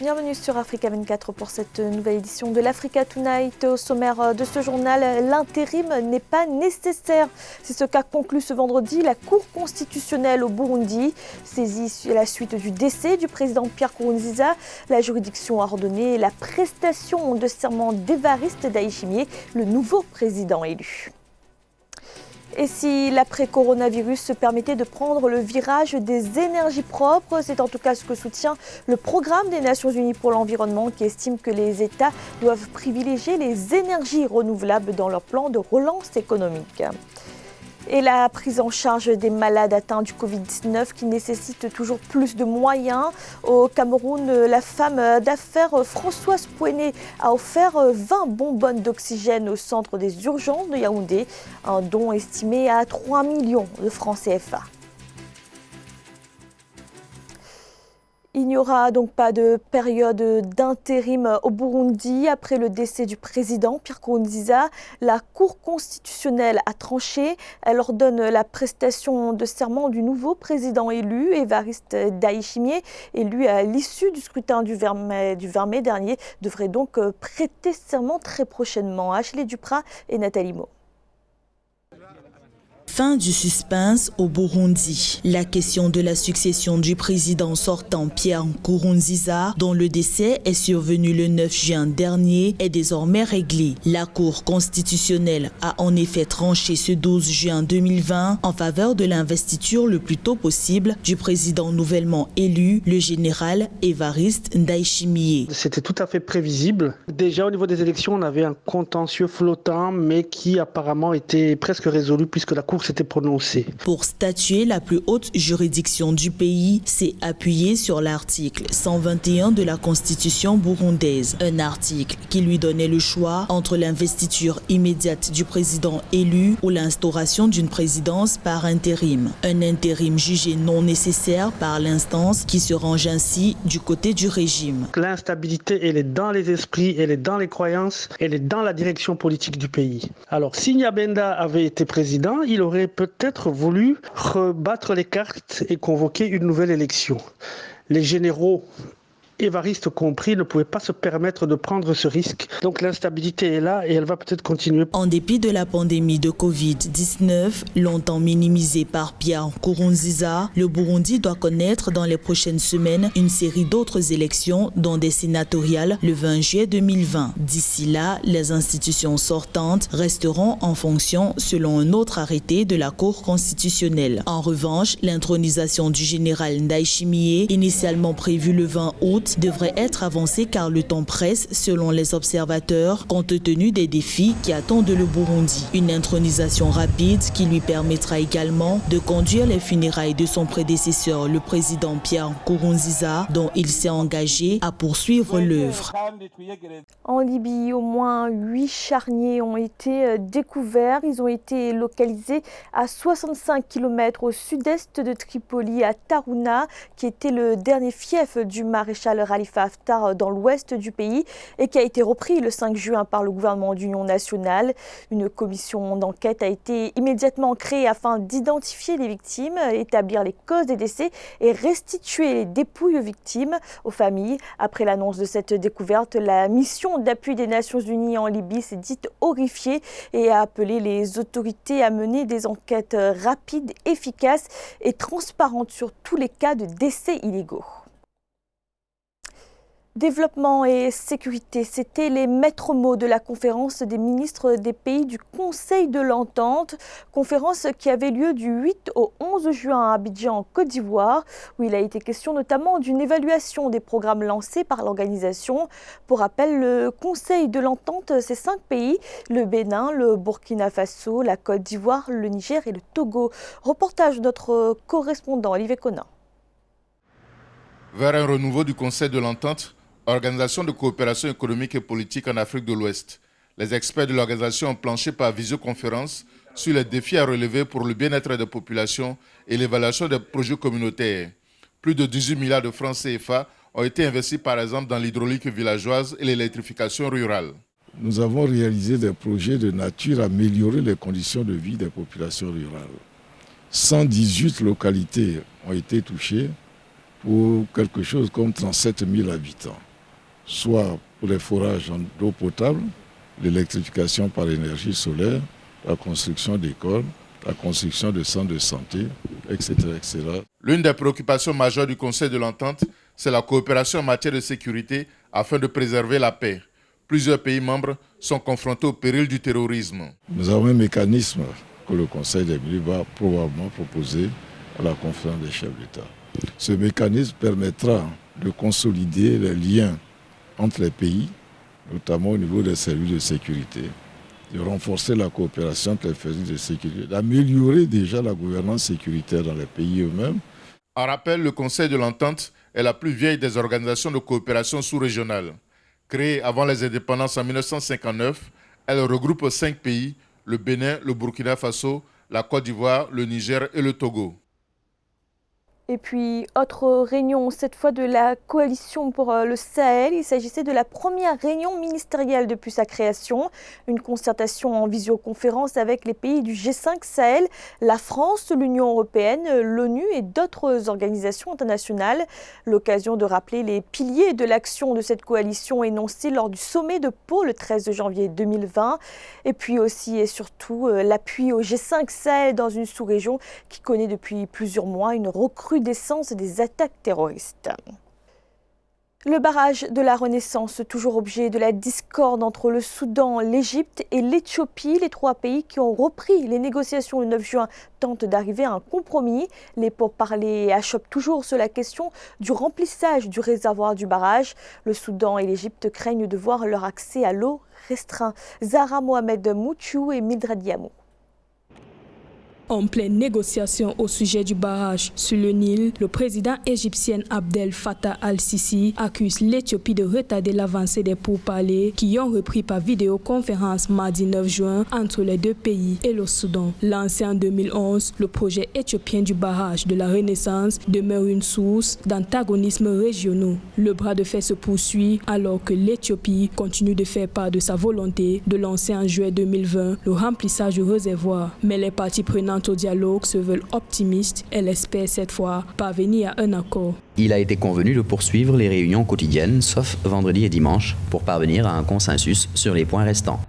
Bienvenue sur Africa 24 pour cette nouvelle édition de l'Africa Tonight. Au sommaire de ce journal, l'intérim n'est pas nécessaire. C'est ce qu'a conclu ce vendredi la Cour constitutionnelle au Burundi. Saisie à la suite du décès du président Pierre Nkurunziza, la juridiction a ordonné la prestation de serment d'Évariste Ndayishimiye, le nouveau président élu. Et si l'après-coronavirus se permettait de prendre le virage des énergies propres, c'est en tout cas ce que soutient le programme des Nations Unies pour l'environnement qui estime que les États doivent privilégier les énergies renouvelables dans leur plan de relance économique. Et la prise en charge des malades atteints du Covid-19 qui nécessite toujours plus de moyens. Au Cameroun, la femme d'affaires Françoise Pouené a offert 20 bonbonnes d'oxygène au centre des urgences de Yaoundé, un don estimé à 3 millions de francs CFA. Il n'y aura donc pas de période d'intérim au Burundi. Après le décès du président Pierre Nkurunziza, la Cour constitutionnelle a tranché. Elle ordonne la prestation de serment du nouveau président élu, Évariste Ndayishimiye, élu à l'issue du scrutin du 20 mai dernier, devrait donc prêter serment très prochainement. Ashley Duprat et Nathalie Mo. Fin du suspense au Burundi. La question de la succession du président sortant Pierre Nkurunziza, dont le décès est survenu le 9 juin dernier, est désormais réglée. La Cour constitutionnelle a en effet tranché ce 12 juin 2020 en faveur de l'investiture le plus tôt possible du président nouvellement élu, le général Évariste Ndayishimiye. C'était tout à fait prévisible. Déjà au niveau des élections, on avait un contentieux flottant, mais qui apparemment était presque résolu puisque la Cour s'était prononcée. Pour statuer, la plus haute juridiction du pays s'est appuyée sur l'article 121 de la Constitution burundaise. Un article qui lui donnait le choix entre l'investiture immédiate du président élu ou l'instauration d'une présidence par intérim. Un intérim jugé non nécessaire par l'instance qui se range ainsi du côté du régime. L'instabilité, elle est dans les esprits, elle est dans les croyances, elle est dans la direction politique du pays. Alors, si Nyabenda avait été président, il aurait peut-être voulu rebattre les cartes et convoquer une nouvelle élection. Les généraux, Évariste compris, ne pouvaient pas se permettre de prendre ce risque. Donc l'instabilité est là et elle va peut-être continuer. En dépit de la pandémie de Covid-19, longtemps minimisée par Pierre Nkurunziza, le Burundi doit connaître dans les prochaines semaines une série d'autres élections, dont des sénatoriales le 20 juillet 2020. D'ici là, les institutions sortantes resteront en fonction selon un autre arrêté de la Cour constitutionnelle. En revanche, l'intronisation du général Ndayishimiye, initialement prévue le 20 août, devrait être avancé car le temps presse selon les observateurs compte tenu des défis qui attendent le Burundi. Une intronisation rapide qui lui permettra également de conduire les funérailles de son prédécesseur, le président Pierre Nkurunziza, dont il s'est engagé à poursuivre l'œuvre. En Libye, au moins 8 charniers ont été découverts. Ils ont été localisés à 65 km au sud-est de Tripoli, à Tarouna, qui était le dernier fief du maréchal Khalifa Haftar dans l'ouest du pays et qui a été repris le 5 juin par le gouvernement d'union nationale. Une commission d'enquête a été immédiatement créée afin d'identifier les victimes, établir les causes des décès et restituer les dépouilles aux victimes, aux familles. Après l'annonce de cette découverte, la mission d'appui des Nations Unies en Libye s'est dite horrifiée et a appelé les autorités à mener des enquêtes rapides, efficaces et transparentes sur tous les cas de décès illégaux. Développement et sécurité, c'était les maîtres mots de la conférence des ministres des pays du Conseil de l'Entente, conférence qui avait lieu du 8 au 11 juin à Abidjan, en Côte d'Ivoire, où il a été question notamment d'une évaluation des programmes lancés par l'organisation. Pour rappel, le Conseil de l'Entente, c'est 5 pays, le Bénin, le Burkina Faso, la Côte d'Ivoire, le Niger et le Togo. Reportage de notre correspondant Olivier Conin. Vers un renouveau du Conseil de l'Entente, Organisation de coopération économique et politique en Afrique de l'Ouest. Les experts de l'organisation ont planché par visioconférence sur les défis à relever pour le bien-être des populations et l'évaluation des projets communautaires. Plus de 18 milliards de francs CFA ont été investis par exemple dans l'hydraulique villageoise et l'électrification rurale. Nous avons réalisé des projets de nature à améliorer les conditions de vie des populations rurales. 118 localités ont été touchées pour quelque chose comme 37 000 habitants. soit pour les forages d'eau potable, l'électrification par énergie solaire, la construction d'écoles, la construction de centres de santé, etc., etc. L'une des préoccupations majeures du Conseil de l'Entente, c'est la coopération en matière de sécurité afin de préserver la paix. Plusieurs pays membres sont confrontés au péril du terrorisme. Nous avons un mécanisme que le Conseil des ministres va probablement proposer à la conférence des chefs d'État. Ce mécanisme permettra de consolider les liens entre les pays, notamment au niveau des services de sécurité, de renforcer la coopération entre les services de sécurité, d'améliorer déjà la gouvernance sécuritaire dans les pays eux-mêmes. En rappel, le Conseil de l'Entente est la plus vieille des organisations de coopération sous-régionale. Créée avant les indépendances en 1959, elle regroupe 5 pays, le Bénin, le Burkina Faso, la Côte d'Ivoire, le Niger et le Togo. Et puis, autre réunion, cette fois de la coalition pour le Sahel. Il s'agissait de la première réunion ministérielle depuis sa création. Une concertation en visioconférence avec les pays du G5 Sahel, la France, l'Union européenne, l'ONU et d'autres organisations internationales. L'occasion de rappeler les piliers de l'action de cette coalition énoncés lors du sommet de Pau le 13 janvier 2020. Et puis aussi et surtout l'appui au G5 Sahel dans une sous-région qui connaît depuis plusieurs mois une recrudescence des attaques terroristes. Le barrage de la Renaissance, toujours objet de la discorde entre le Soudan, l'Égypte et l'Éthiopie. Les 3 pays qui ont repris les négociations le 9 juin tentent d'arriver à un compromis. Les pourparlers achoppent toujours sur la question du remplissage du réservoir du barrage. Le Soudan et l'Égypte craignent de voir leur accès à l'eau restreint. Zahra Mohamed Mouchou et Mildred Diamou. En pleine négociation au sujet du barrage sur le Nil, le président égyptien Abdel Fattah al-Sisi accuse l'Éthiopie de retarder l'avancée des pourparlers qui ont repris par vidéoconférence mardi 9 juin entre les 2 pays et le Soudan. Lancé en 2011, le projet éthiopien du barrage de la Renaissance demeure une source d'antagonismes régionaux. Le bras de fer se poursuit alors que l'Éthiopie continue de faire part de sa volonté de lancer en juillet 2020 le remplissage du réservoir. Mais les parties prenantes au dialogue se veulent optimistes. Elle espère cette fois parvenir à un accord. Il a été convenu de poursuivre les réunions quotidiennes, sauf vendredi et dimanche, pour parvenir à un consensus sur les points restants.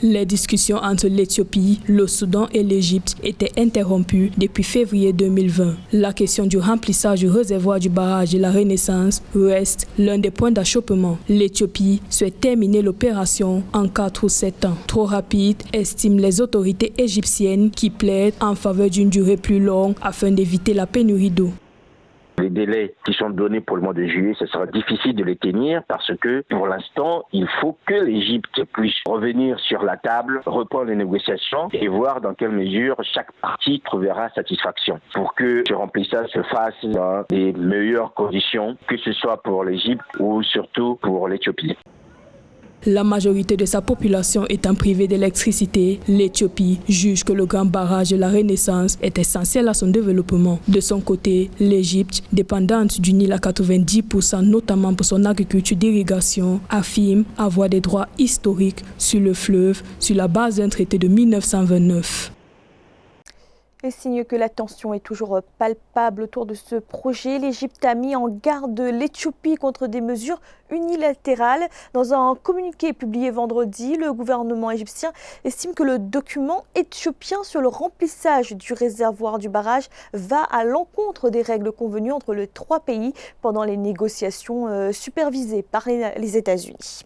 Les discussions entre l'Éthiopie, le Soudan et l'Égypte étaient interrompues depuis février 2020. La question du remplissage du réservoir du barrage de la Renaissance reste l'un des points d'achoppement. L'Éthiopie souhaite terminer l'opération en 4 ou 7 ans. Trop rapide, estiment les autorités égyptiennes qui plaident en faveur d'une durée plus longue afin d'éviter la pénurie d'eau. Les délais qui sont donnés pour le mois de juillet, ce sera difficile de les tenir parce que pour l'instant, il faut que l'Égypte puisse revenir sur la table, reprendre les négociations et voir dans quelle mesure chaque partie trouvera satisfaction pour que ce remplissage se fasse dans les meilleures conditions, que ce soit pour l'Égypte ou surtout pour l'Éthiopie. La majorité de sa population étant privée d'électricité, l'Éthiopie juge que le grand barrage de la Renaissance est essentiel à son développement. De son côté, l'Égypte, dépendante du Nil à 90%, notamment pour son agriculture d'irrigation, affirme avoir des droits historiques sur le fleuve sur la base d'un traité de 1929. Et signe que la tension est toujours palpable autour de ce projet, l'Égypte a mis en garde l'Éthiopie contre des mesures unilatérales. Dans un communiqué publié vendredi, le gouvernement égyptien estime que le document éthiopien sur le remplissage du réservoir du barrage va à l'encontre des règles convenues entre les 3 pays pendant les négociations supervisées par les États-Unis.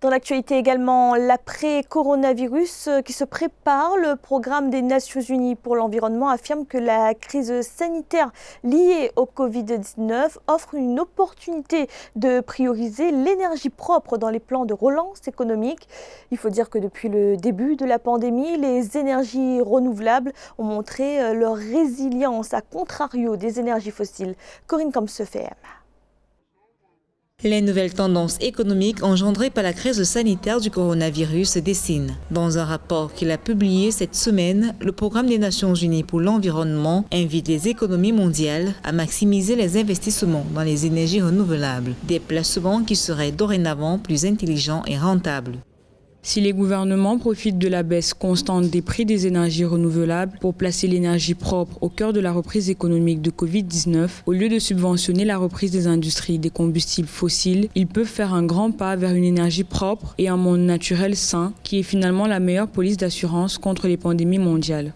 Dans l'actualité également, l'après-coronavirus qui se prépare, le programme des Nations Unies pour l'environnement affirme que la crise sanitaire liée au Covid-19 offre une opportunité de prioriser l'énergie propre dans les plans de relance économique. Il faut dire que depuis le début de la pandémie, les énergies renouvelables ont montré leur résilience à contrario des énergies fossiles. Corinne Comsefem. Les nouvelles tendances économiques engendrées par la crise sanitaire du coronavirus se dessinent. Dans un rapport qu'il a publié cette semaine, le Programme des Nations Unies pour l'environnement invite les économies mondiales à maximiser les investissements dans les énergies renouvelables, des placements qui seraient dorénavant plus intelligents et rentables. Si les gouvernements profitent de la baisse constante des prix des énergies renouvelables pour placer l'énergie propre au cœur de la reprise économique de Covid-19, au lieu de subventionner la reprise des industries des combustibles fossiles, ils peuvent faire un grand pas vers une énergie propre et un monde naturel sain, qui est finalement la meilleure police d'assurance contre les pandémies mondiales.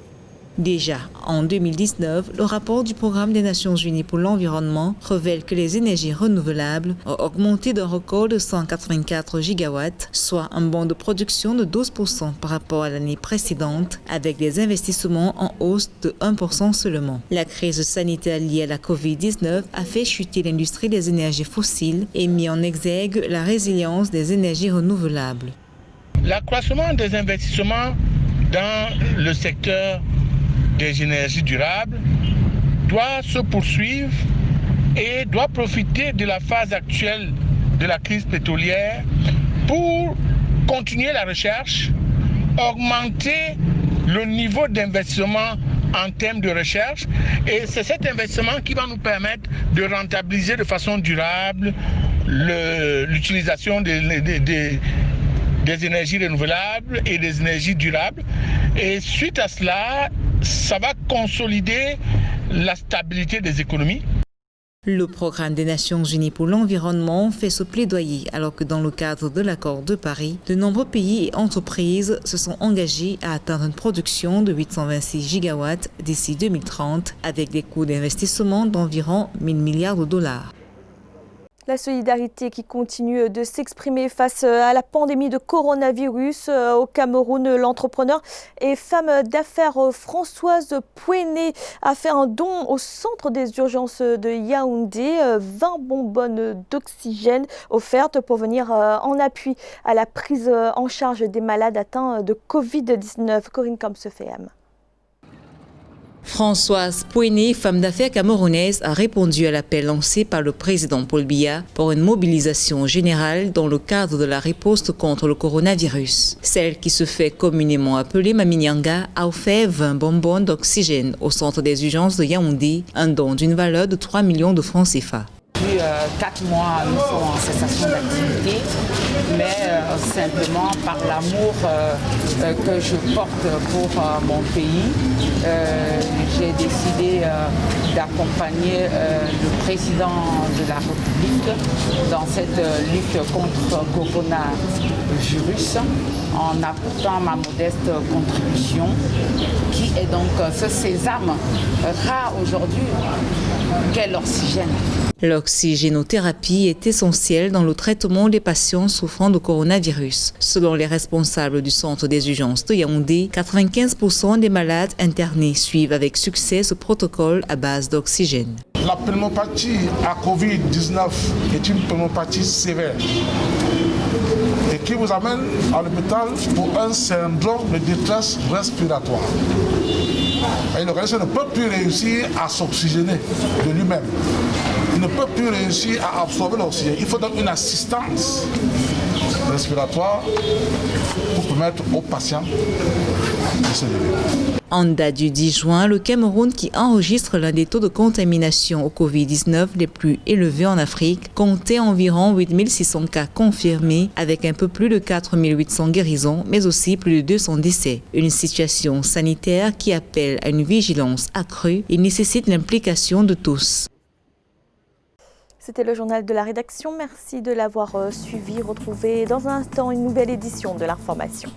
Déjà, en 2019, le rapport du Programme des Nations Unies pour l'environnement révèle que les énergies renouvelables ont augmenté d'un record de 184 gigawatts, soit un bond de production de 12% par rapport à l'année précédente, avec des investissements en hausse de 1% seulement. La crise sanitaire liée à la Covid-19 a fait chuter l'industrie des énergies fossiles et mis en exergue la résilience des énergies renouvelables. L'accroissement des investissements dans le secteur des énergies durables doit se poursuivre et doit profiter de la phase actuelle de la crise pétrolière pour continuer la recherche, augmenter le niveau d'investissement en termes de recherche, et c'est cet investissement qui va nous permettre de rentabiliser de façon durable l'utilisation des énergies renouvelables et des énergies durables. Et suite à cela, ça va consolider la stabilité des économies. Le Programme des Nations Unies pour l'environnement fait ce plaidoyer alors que dans le cadre de l'accord de Paris, de nombreux pays et entreprises se sont engagés à atteindre une production de 826 gigawatts d'ici 2030 avec des coûts d'investissement d'environ 1 000 milliards de dollars. La solidarité qui continue de s'exprimer face à la pandémie de coronavirus. Au Cameroun, l'entrepreneur et femme d'affaires Françoise Pouéné a fait un don au centre des urgences de Yaoundé. 20 bonbonnes d'oxygène offertes pour venir en appui à la prise en charge des malades atteints de Covid-19. Corinne Kamsefeham. Françoise Pouéné, femme d'affaires camerounaise, a répondu à l'appel lancé par le président Paul Biya pour une mobilisation générale dans le cadre de la riposte contre le coronavirus. Celle qui se fait communément appeler Mami Nyanga a offert 20 bonbons d'oxygène au centre des urgences de Yaoundé, un don d'une valeur de 3 millions de francs CFA. Depuis 4 mois, nous sommes en cessation d'activité, mais simplement par l'amour que je porte pour mon pays, j'ai décidé d'accompagner le président de la République dans cette lutte contre le coronavirus en apportant ma modeste contribution, qui est donc ce sésame rare aujourd'hui qu'est l'oxygène. L'oxygénothérapie est essentielle dans le traitement des patients souffrant de coronavirus. Selon les responsables du centre des urgences de Yaoundé, 95% des malades internés suivent avec succès ce protocole à base d'oxygène. La pneumopathie à Covid-19 est une pneumopathie sévère et qui vous amène à l'hôpital pour un syndrome de détresse respiratoire. Et l'organisme ne peut plus réussir à s'oxygéner de lui-même. Il ne peut plus réussir à absorber l'oxygène. Il faut donc une assistance respiratoire pour permettre aux patients de se lever. En date du 10 juin, le Cameroun, qui enregistre l'un des taux de contamination au Covid-19 les plus élevés en Afrique, comptait environ 8 600 cas confirmés, avec un peu plus de 4 800 guérisons, mais aussi plus de 200 décès. Une situation sanitaire qui appelle à une vigilance accrue et nécessite l'implication de tous. C'était le journal de la rédaction. Merci de l'avoir suivi. Retrouvez dans un instant une nouvelle édition de l'information.